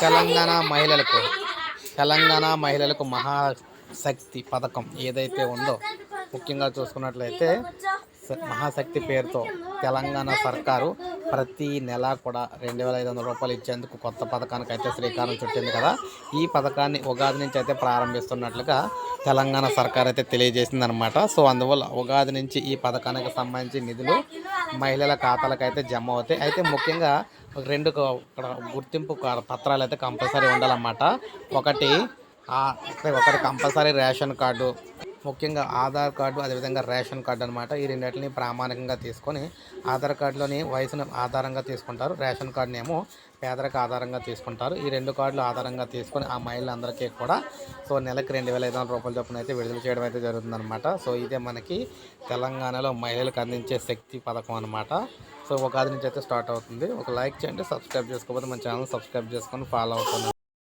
తెలంగాణ మహిళలకు తెలంగాణ మహిళలకు మహాశక్తి పథకం ఏదైతే ఉందో, ముఖ్యంగా చూసుకున్నట్లయితే మహాశక్తి పేరుతో తెలంగాణ సర్కారు ప్రతి నెల కూడా 2,500 రూపాయలు ఇచ్చేందుకు కొత్త పథకానికి అయితే శ్రీకారం చుట్టింది కదా. ఈ పథకాన్ని ఉగాది నుంచి అయితే ప్రారంభిస్తున్నట్లుగా తెలంగాణ సర్కార్ అయితే తెలియజేసిందనమాట. సో అందువల్ల ఉగాది నుంచి ఈ పథకానికి సంబంధించి నిధులు మహిళల ఖాతాలకు అయితే జమ అవుతాయి. అయితే ముఖ్యంగా రెండు ఇక్కడ గుర్తింపు పత్రాలు అయితే కంపల్సరీ ఉండాలన్నమాట. ఒకటి కంపల్సరీ రేషన్ కార్డు, ముఖ్యంగా ఆధార్ కార్డు, అదేవిధంగా రేషన్ కార్డు అనమాట. ఈ రెండింటిని ప్రామాణికంగా తీసుకొని ఆధార్ కార్డులోని వయసును ఆధారంగా తీసుకుంటారు, రేషన్ కార్డుని ఏమో పేదరిక ఆధారంగా తీసుకుంటారు. ఈ రెండు కార్డులు ఆధారంగా తీసుకొని ఆ మహిళలందరికీ కూడా సో నెలకి 2,500 రూపాయల చొప్పున అయితే విడుదల చేయడం అయితే జరుగుతుందన్నమాట. సో ఇదే మనకి తెలంగాణలో మహిళలకు అందించే శక్తి పథకం అనమాట. సో ఉగాది నుంచి అయితే స్టార్ట్ అవుతుంది. ఒక లైక్ చేయండి, సబ్స్క్రైబ్ చేసుకోకపోతే మన ఛానల్ సబ్స్క్రైబ్ చేసుకొని ఫాలో అవుతుంది.